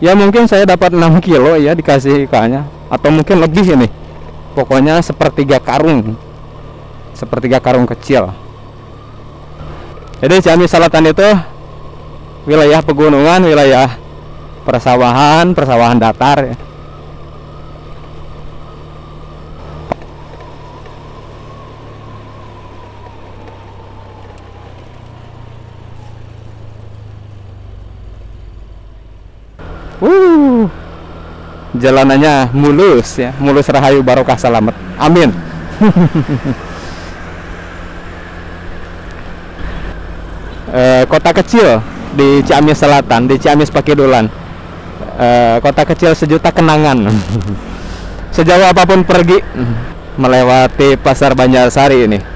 Ya mungkin saya dapat 6 kilo ya dikasih ikannya, atau mungkin lebih ini. Pokoknya sepertiga karung kecil. Jadi Ciamis Selatan itu wilayah pegunungan, wilayah persawahan datar ya. Jalanannya mulus ya, mulus rahayu barokah selamat. Amin. Kota kecil di Ciamis Selatan, di Ciamis Pakidulan. Kota kecil sejuta kenangan. Sejauh apapun pergi melewati Pasar Banjarsari ini.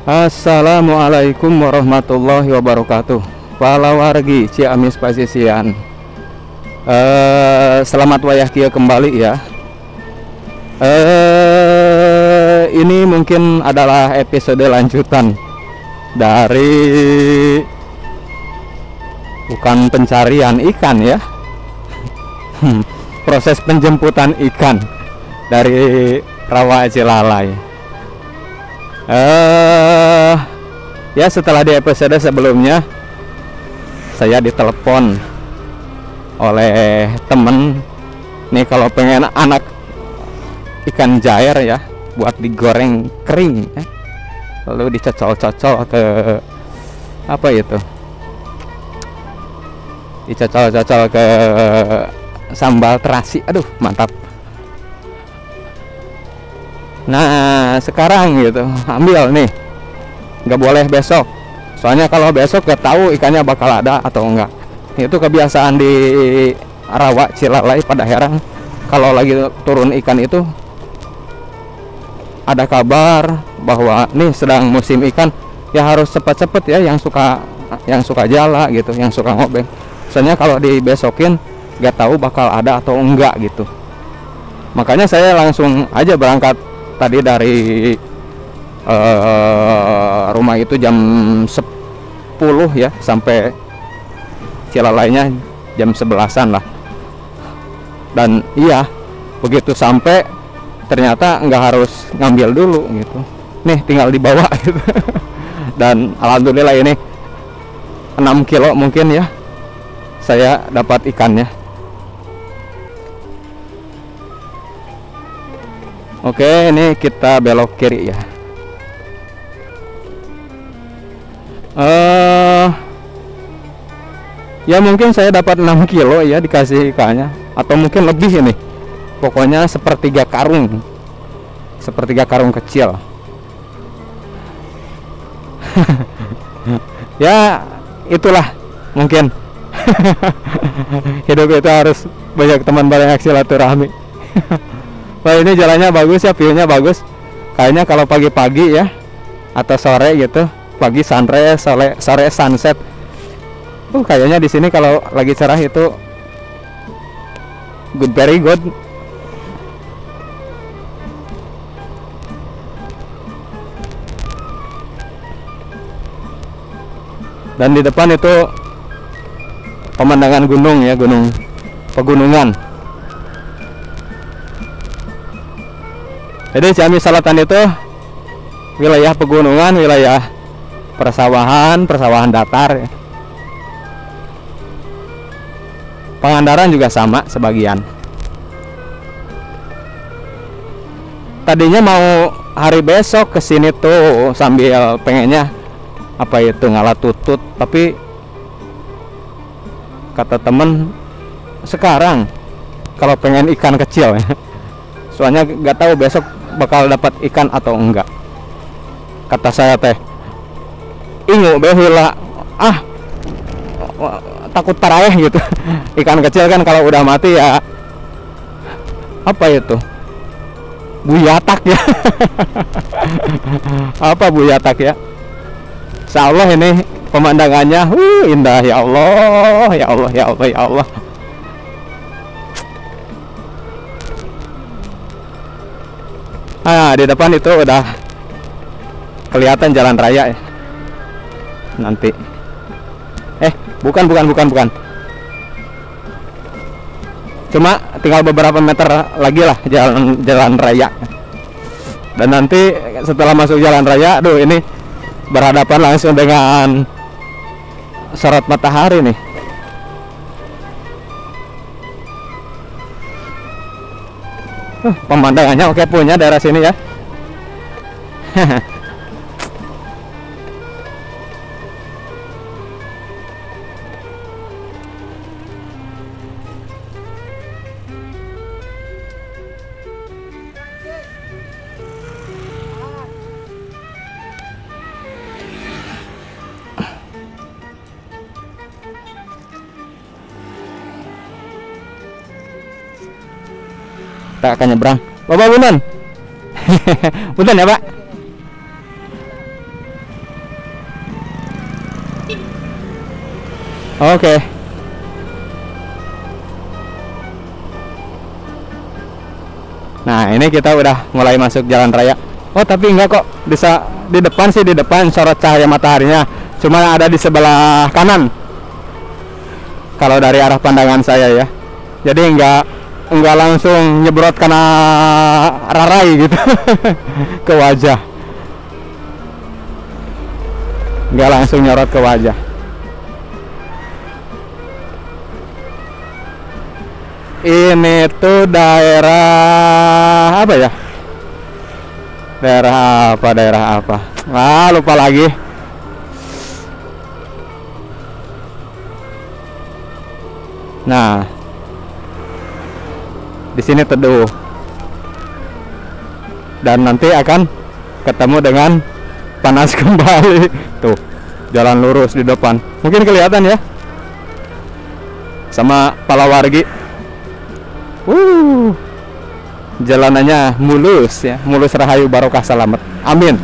Assalamualaikum warahmatullahi wabarakatuh. Palawargi Ciamis Pasisian. Selamat wayah kia kembali ya. Ini mungkin adalah episode lanjutan dari bukan pencarian ikan ya. Proses penjemputan ikan dari Rawa Cilalai. Ya setelah di episode sebelumnya saya ditelepon oleh temen nih, kalau pengen anak ikan jair ya buat digoreng kering ya, lalu dicocol-cocol ke apa itu, dicocol-cocol ke sambal terasi. Aduh mantap. Nah sekarang gitu ambil nih, nggak boleh besok, soalnya kalau besok gak tahu ikannya bakal ada atau enggak. Itu kebiasaan di Rawa Cilalai pada Herang, kalau lagi turun ikan itu ada kabar bahwa nih sedang musim ikan, ya harus cepet-cepet ya, yang suka jala gitu, yang suka ngobeng. Soalnya kalau dibesokin gak tahu bakal ada atau enggak gitu. Makanya saya langsung aja berangkat tadi dari rumah itu jam 10 ya, sampai Cilalainya jam 11-an lah. Dan iya, begitu sampai ternyata nggak harus ngambil dulu gitu, nih tinggal dibawa gitu. Dan alhamdulillah ini 6 kilo mungkin ya saya dapat ikannya. Oke, ini kita belok kiri ya. Ya mungkin saya dapat 6 kilo ya dikasih ikannya, atau mungkin lebih ini. Pokoknya sepertiga karung kecil. Ya itulah mungkin. Hidup itu harus banyak teman, banyak silaturahmi. Wah ini jalannya bagus ya, view-nya bagus. Kayaknya kalau pagi-pagi ya, atau sore gitu, pagi sunrise, sore sunset. Kayaknya di sini kalau lagi cerah itu good, very good. Dan di depan itu pemandangan gunung ya, gunung pegunungan. Jadi Ciamis Selatan itu wilayah pegunungan, wilayah persawahan datar ya. Pangandaran juga sama sebagian. Tadinya mau hari besok kesini tuh sambil pengennya apa itu ngalah tutut, tapi kata temen sekarang kalau pengen ikan kecil ya. Soalnya nggak tahu besok bakal dapat ikan atau enggak. Kata saya teh, ingu behula takut paraeh gitu. Ikan kecil kan kalau udah mati ya apa itu, buyatak ya. Apa buyatak ya, Insya Allah ini pemandangannya indah, ya Allah, ya Allah, ya Allah, ya Allah. Di depan itu udah kelihatan jalan raya ya. Nanti. Bukan. Cuma tinggal beberapa meter lagi lah jalan raya. Dan nanti setelah masuk jalan raya, aduh ini berhadapan langsung dengan sorot matahari nih. Pemandangannya oke punya daerah sini ya. Kita akan nyebrang. Bapak Bunun. Bunun ya, Pak? Oke. Nah, ini kita udah mulai masuk jalan raya. Oh, tapi enggak kok. Bisa di depan sih, di depan sorot cahaya mataharinya. Cuma ada di sebelah kanan. Kalau dari arah pandangan saya ya. Jadi enggak langsung nyebrot karena rarai gitu ke wajah. Enggak langsung nyorot ke wajah. Ini tuh daerah apa ya? Daerah apa? Lupa lagi. Nah, di sini teduh. Dan nanti akan ketemu dengan panas kembali. Tuh, jalan lurus di depan. Mungkin kelihatan ya. Sama Palawargi. Jalanannya mulus ya, mulus rahayu barokah selamat. Amin.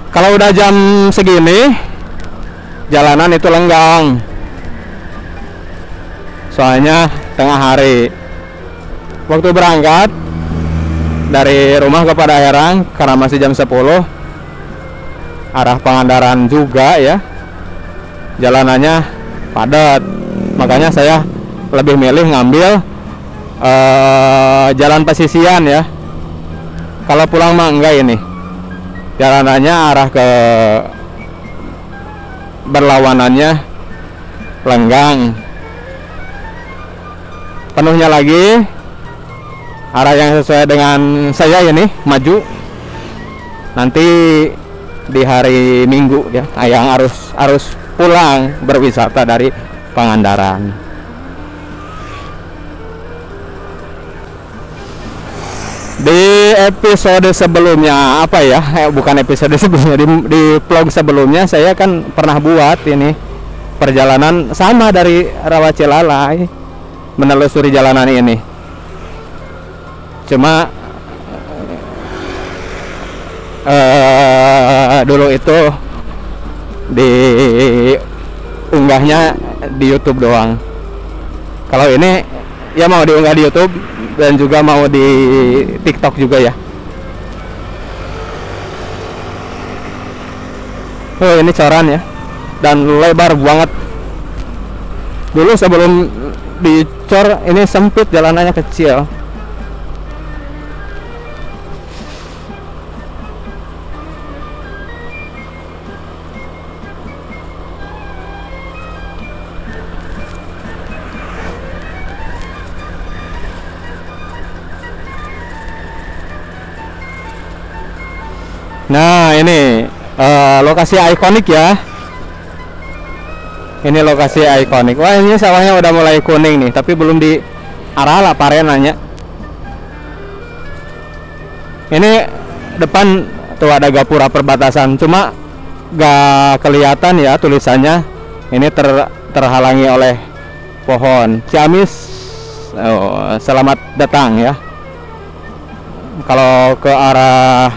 Kalau udah jam segini jalanan itu lenggang. Soalnya tengah hari. Waktu berangkat dari rumah ke Padaherang karena masih jam 10, arah Pangandaran juga ya, jalanannya padat. Makanya saya lebih milih ngambil jalan pesisian ya. Kalau pulang mah enggak, ini jalanannya arah ke berlawanannya lenggang. Penuhnya lagi arah yang sesuai dengan saya ini maju. Nanti di hari Minggu ya, yang harus pulang berwisata dari Pangandaran. Di episode sebelumnya apa ya? Bukan episode sebelumnya, di vlog sebelumnya saya kan pernah buat ini perjalanan sama dari Rawacilalai menelusuri jalanan ini. Cuma dulu itu di unggahnya di YouTube doang. Kalau ini ya mau diunggah di YouTube dan juga mau di TikTok juga ya. Oh, ini coran ya, dan lebar banget. Dulu sebelum dicor ini sempit, jalanannya kecil. Nah, ini lokasi ikonik ya. Ini lokasi ikonik. Wah, ini sawahnya udah mulai kuning nih, tapi belum di arah lah parenanya. Ini depan tuh ada gapura perbatasan, cuma gak kelihatan ya tulisannya. Ini terhalangi oleh pohon. Ciamis, selamat datang ya. kalau ke arah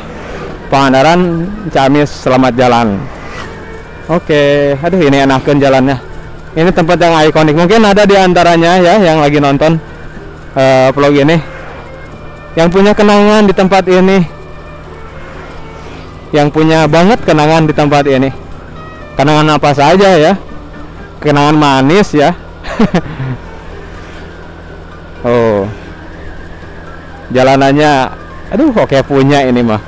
Pangandaran, Ciamis, selamat jalan. Oke, aduh ini enakan jalannya. Ini tempat yang ikonik. Mungkin ada di antaranya ya yang lagi nonton vlog ini, yang punya kenangan di tempat ini, yang punya banget kenangan di tempat ini. Kenangan apa saja ya? Kenangan manis ya. Oh, jalanannya, aduh, oke punya ini mah.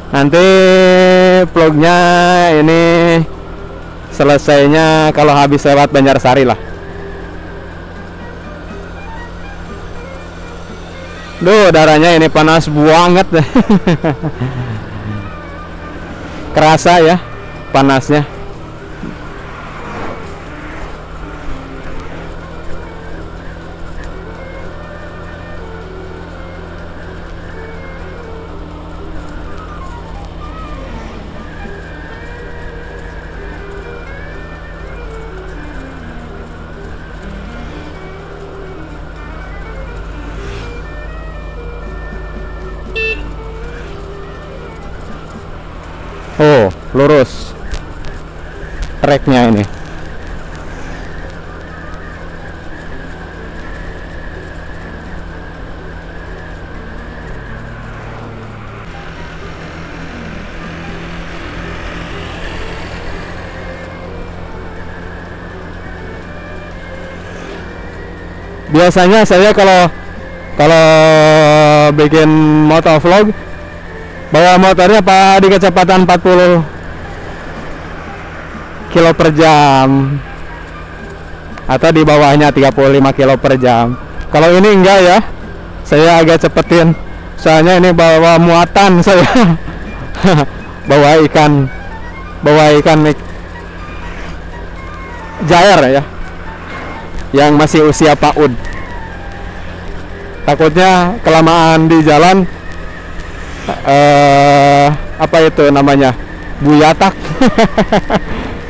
Nanti vlognya ini selesainya kalau habis lewat Banjarsari lah. Duh, udaranya ini panas banget. Kerasa ya panasnya. Oh, lurus treknya ini. Biasanya saya kalau bikin motovlog bawa motornya di kecepatan 40 kilo per jam atau di bawahnya 35 kilo per jam. Kalau ini enggak ya, saya agak cepetin soalnya ini bawa muatan saya. bawa ikan jair ya, yang masih usia PAUD. Takutnya kelamaan di jalan, apa itu namanya, buyatak.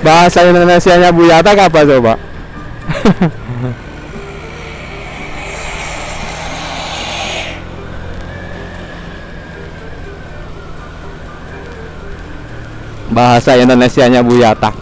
Bahasa Indonesianya buyatak apa coba? Bahasa Indonesianya buyatak.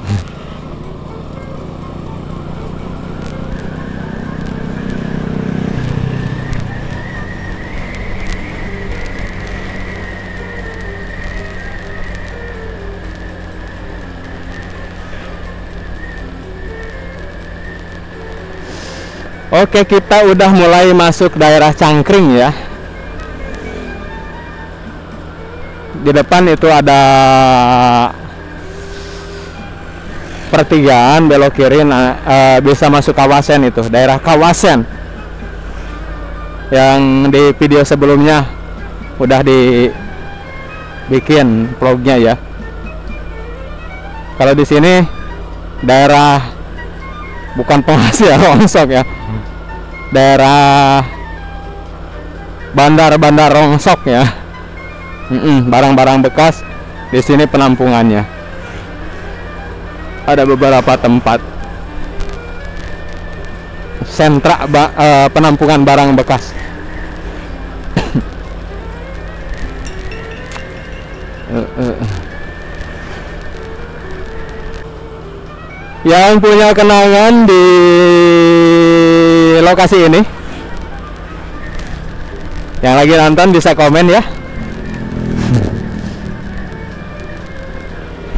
Oke, kita udah mulai masuk daerah Cangkring ya. Di depan itu ada pertigaan, belok kiri, bisa masuk Kawasen, itu daerah Kawasen. Yang di video sebelumnya udah dibikin vlognya ya. Kalau di sini daerah bukan penghasil rongsok ya, daerah bandar rongsok ya. Barang-barang bekas di sini penampungannya. Ada beberapa tempat sentra penampungan barang bekas. Yang punya kenangan di lokasi ini, yang lagi nonton bisa komen ya.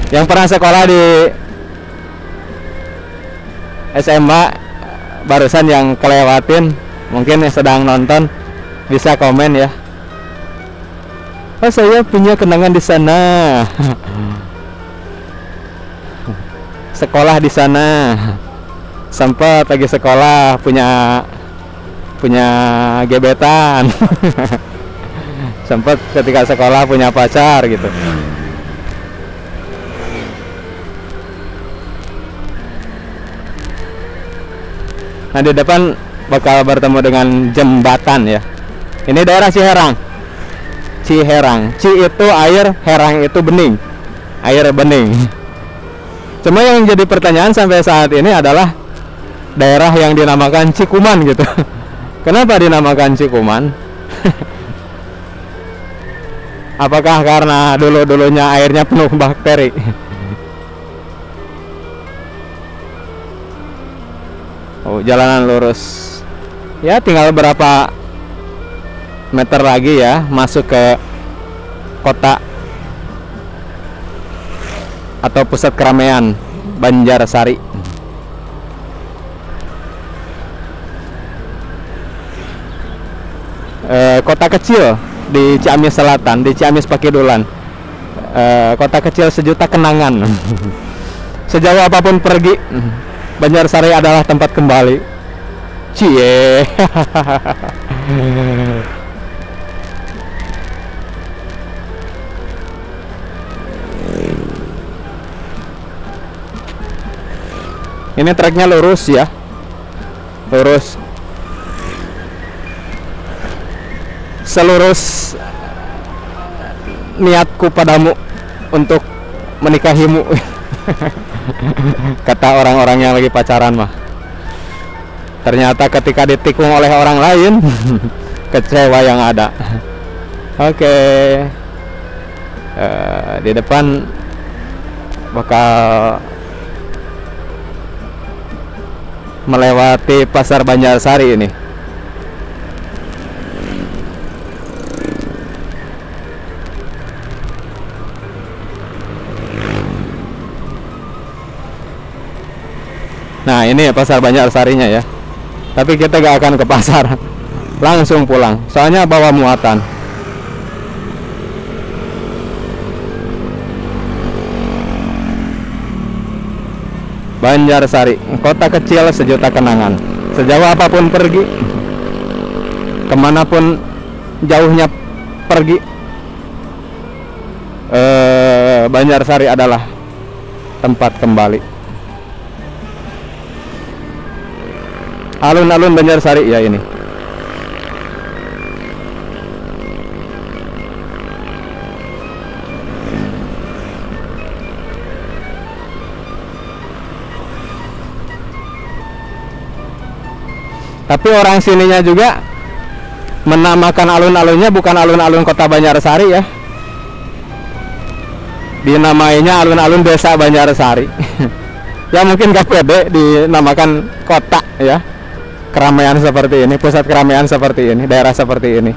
Yang pernah sekolah di SMA barusan yang kelewatin, mungkin yang sedang nonton bisa komen ya. Oh, saya punya kenangan di sana. Sekolah di sana, sempat lagi sekolah punya gebetan. Sempat ketika sekolah punya pacar gitu. Nah, di depan bakal bertemu dengan jembatan ya. Ini daerah Ciherang. Ci itu air, herang itu bening, air bening. Cuma yang jadi pertanyaan sampai saat ini adalah daerah yang dinamakan Cikuman gitu. Kenapa dinamakan Cikuman? Apakah karena dulu-dulunya airnya penuh bakteri? Oh, jalanan lurus. Ya, tinggal berapa meter lagi ya masuk ke kota atau pusat keramaian Banjarsari. Kota kecil di Ciamis Selatan, di Ciamis Pakidulan. Kota kecil sejuta kenangan. Sejauh apapun pergi, Banjarsari adalah tempat kembali. Cie. Ini treknya lurus ya, lurus, selurus niatku padamu untuk menikahimu. Kata orang-orang yang lagi pacaran mah. Ternyata ketika ditikung oleh orang lain, kecewa yang ada. Oke. Di depan bakal melewati pasar Banjarsari ini. Nah, ini ya pasar Banjarsarinya ya. Tapi kita gak akan ke pasar, langsung pulang. Soalnya bawa muatan. Banjarsari, kota kecil sejuta kenangan. Sejauh apapun pergi, kemanapun jauhnya pergi, Banjarsari adalah tempat kembali. Alun-alun Banjarsari ya ini. Tapi orang sininya juga menamakan alun-alunnya bukan alun-alun kota Banjarsari ya. Dinamainya alun-alun desa Banjarsari. Ya mungkin gak pede dinamakan kota ya. Keramaian seperti ini, pusat keramaian seperti ini, daerah seperti ini.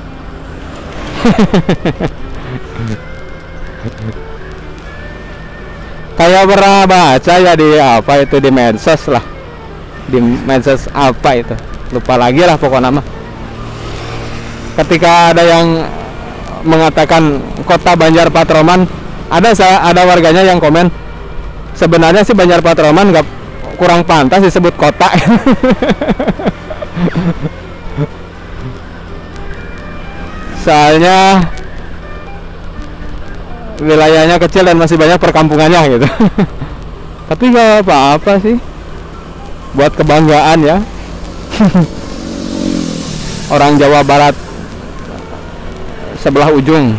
Kayak pernah baca ya di apa itu, di medsos lah. Di medsos apa itu? Lupa lagi lah pokoknya mah. Ketika ada yang mengatakan kota Banjar Patroman, ada warganya yang komen, sebenarnya sih Banjar Patroman nggak, kurang pantas disebut kota. Soalnya wilayahnya kecil dan masih banyak perkampungannya gitu. Tapi nggak apa-apa sih, buat kebanggaan ya. Orang Jawa Barat sebelah ujung.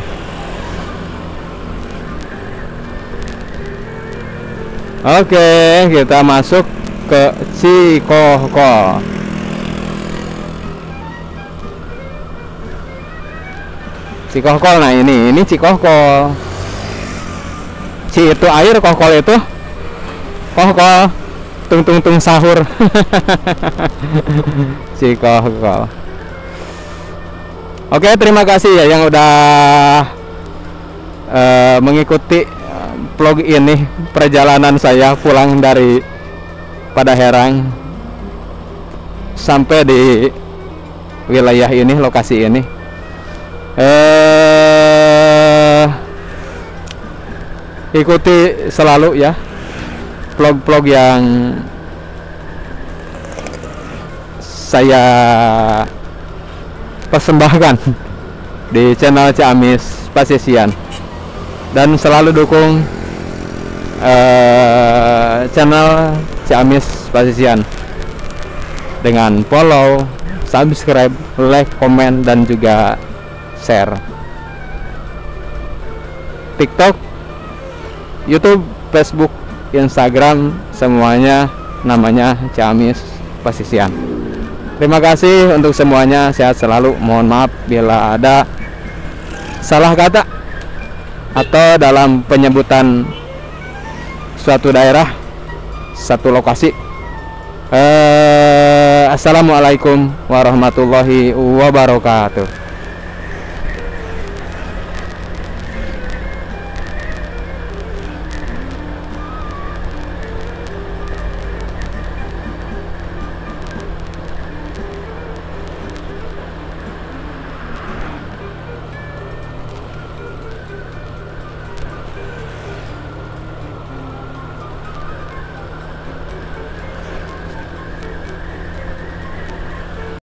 Oke, kita masuk ke Cikohkol. Cikohkol, nah ini Cikohkol. Ci itu air, kohkol itu kohkol. Tung sahur. Cikohkol. Oke, terima kasih ya yang udah mengikuti vlog ini, perjalanan saya pulang dari Padaherang sampai di wilayah ini, lokasi ini. Ikuti selalu ya vlog-vlog yang saya persembahkan di channel Ciamis Pasisian, dan selalu dukung channel Ciamis Pasisian dengan follow, subscribe, like, komen, dan juga share. TikTok, YouTube, Facebook, Instagram, semuanya namanya Ciamis pesisian. Terima kasih untuk semuanya, sehat selalu. Mohon maaf bila ada salah kata atau dalam penyebutan suatu daerah, satu lokasi. Assalamualaikum warahmatullahi wabarakatuh.